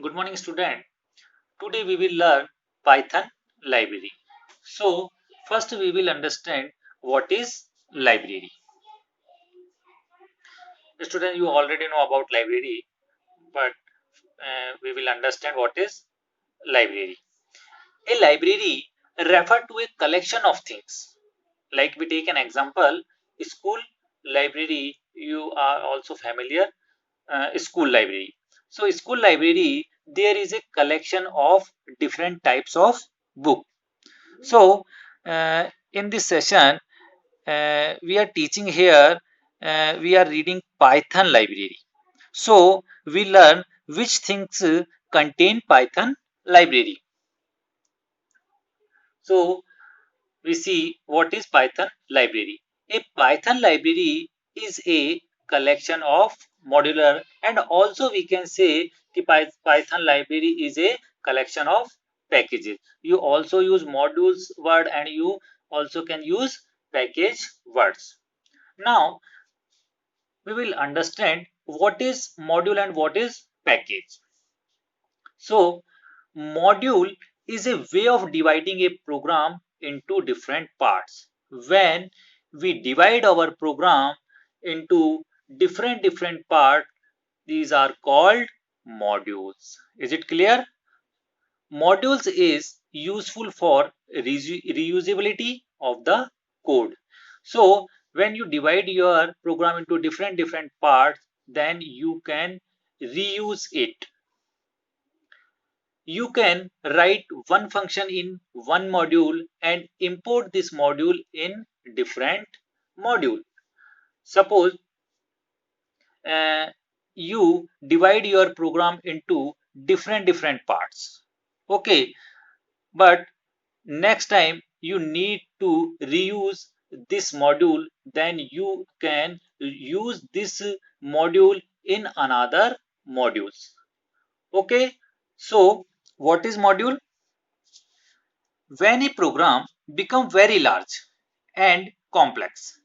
Good morning, student. Today we will learn Python library. So, first we will understand what is library. Student, you already know about library, but we will understand what is library. A library refer to a collection of things. Like we take an example, school library. You are also familiar. School library. So, school library there is a collection of different types of book. So, in this session, we are teaching here, we are reading Python library. So, we learn which things contain Python library. So, we see what is Python library. A Python library is a collection of modular, and also we can say the Python library is a collection of packages. You also use modules word and you also can use package words. Now we will understand what is module and what is package. So module is a way of dividing a program into different parts. When we divide our program into different parts, these are called modules. Is it clear? Modules is useful for reusability of the code. So when you divide your program into different parts, then you can reuse it. You can write one function in one module and import this module in different module. Suppose uh, you divide your program into different parts. Okay, but next time you need to reuse this module, then you can use this module in another modules. Okay, so what is module? When a program becomes very large and complex,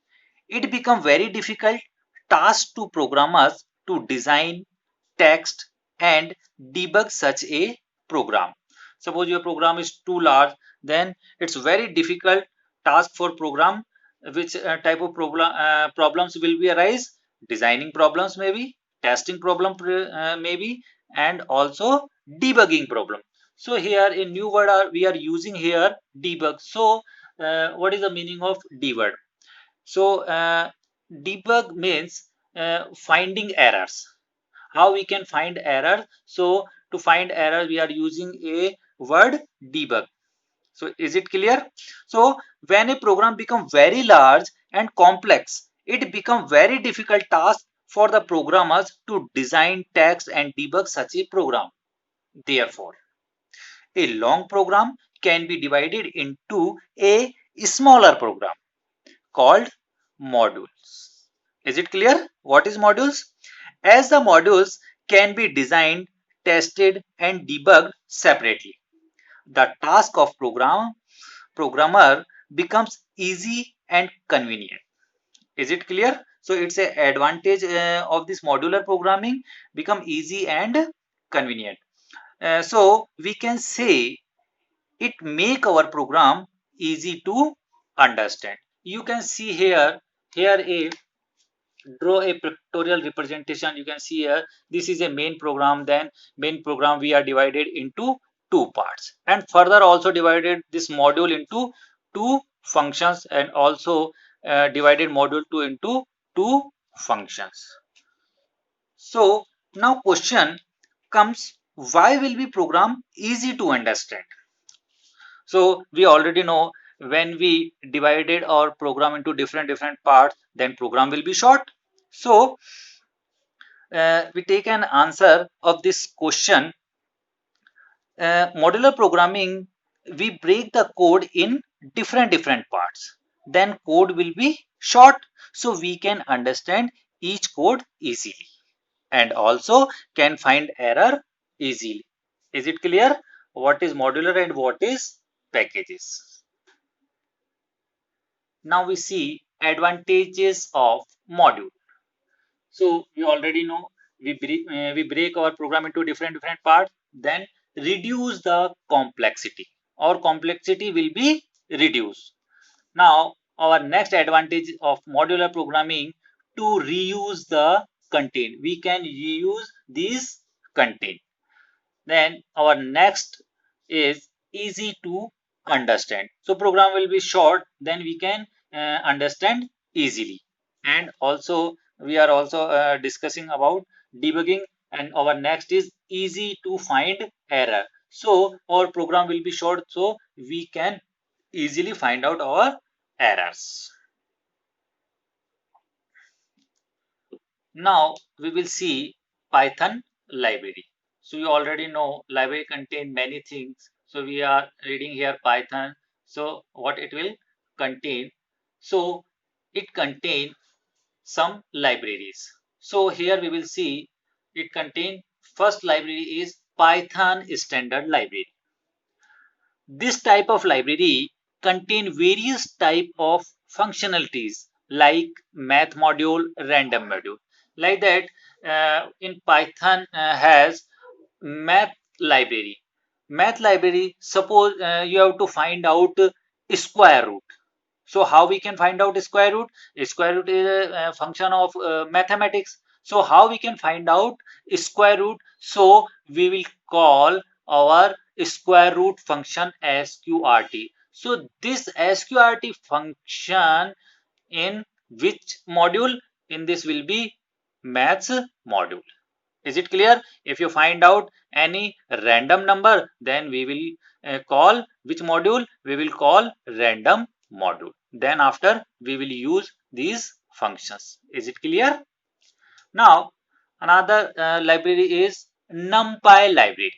it becomes very difficult task to programmers to design, text and debug such a program. Suppose your program is too large, then it's very difficult task for program. Which type of problems will be arise? Designing problems maybe, testing problem maybe, and also debugging problem. So here a new word we are using here, debug. So what is the meaning of debug? So debug means finding errors. How we can find error? So to find error we are using a word debug. So is it clear? So when a program becomes very large and complex, it becomes very difficult task for the programmers to design, text and debug such a program. Therefore, a long program can be divided into a smaller program called modules. Is it clear? What is modules? As the modules can be designed, tested and debugged separately, the task of programmer becomes easy and convenient. Is it clear? So it's a advantage of this modular programming, become easy and convenient. So we can say it make our program easy to understand. You can see here a draw a pictorial representation. You can see here this is a main program. Then main program we are divided into two parts, and further also divided this module into two functions, and also divided module 2 into two functions. So now question comes, why will be program easy to understand? So we already know, when we divided our program into different parts, then program will be short. So we take an answer of this question. Modular programming, we break the code in different parts. Then code will be short, so we can understand each code easily, and also can find error easily. Is it clear? What is modular and what is packages? Now we see advantages of module. So we already know, we break our program into different parts. then reduce the complexity, or complexity will be reduced. Now, our next advantage of modular programming, to reuse the content. We can reuse these content. Then our next is easy to understand. So program will be short, then we can understand easily. And also we are also discussing about debugging, and our next is easy to find error. So our program will be short, so we can easily find out our errors. Now we will see Python library. So you already know library contain many things. So we are reading here Python. So what it will contain? So it contain some libraries. So here we will see it contain, first library is Python standard library. This type of library contain various type of functionalities like math module, random module. Like that, in Python has math library. Math library, suppose you have to find out square root. So how we can find out square root? Square root is a function of mathematics. So how we can find out square root? So we will call our square root function sqrt. So this sqrt function in which module? In this will be maths module. Is it clear? If you find out any random number, then we will call which module? We will call random module. Then after we will use these functions. Is it clear? Now another library is NumPy library.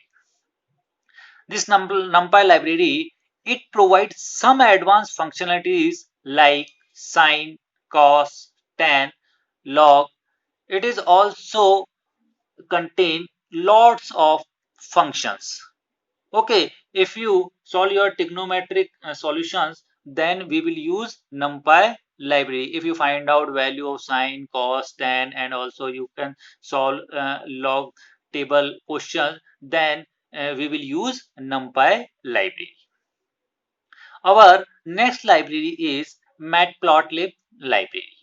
This NumPy library, it provides some advanced functionalities like sine, cos, tan, log. It is also contain lots of functions. Okay, if you solve your trigonometric solutions, then we will use NumPy library. If you find out value of sine, cos, tan, and also you can solve log table questions, then we will use NumPy library. Our next library is Matplotlib library.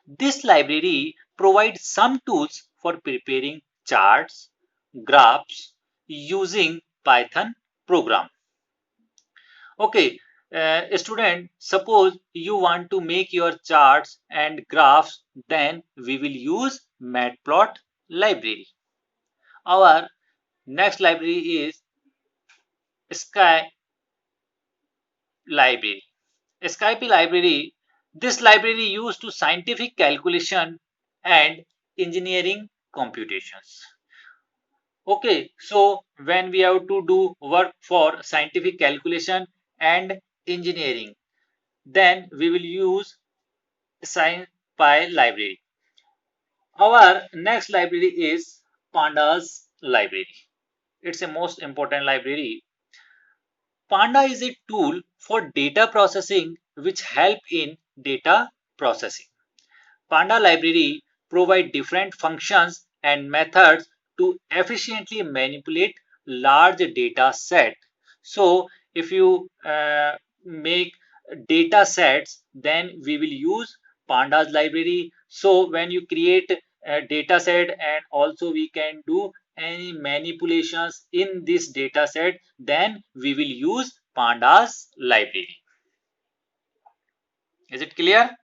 This library provides some tools for preparing charts, graphs using Python program. Okay, student, suppose you want to make your charts and graphs, then we will use Matplot library. Our next library is Sky library. Skype library, this library used to scientific calculation and engineering computations. Okay, so when we have to do work for scientific calculation and engineering, then we will use SciPy library. Our next library is Pandas library. It's a most important library. Panda is a tool for data processing which help in data processing. Panda library provide different functions and methods to efficiently manipulate large data set. So if you make data sets, then we will use Pandas library. So when you create a data set, and also we can do any manipulations in this data set, then we will use Pandas library. Is it clear?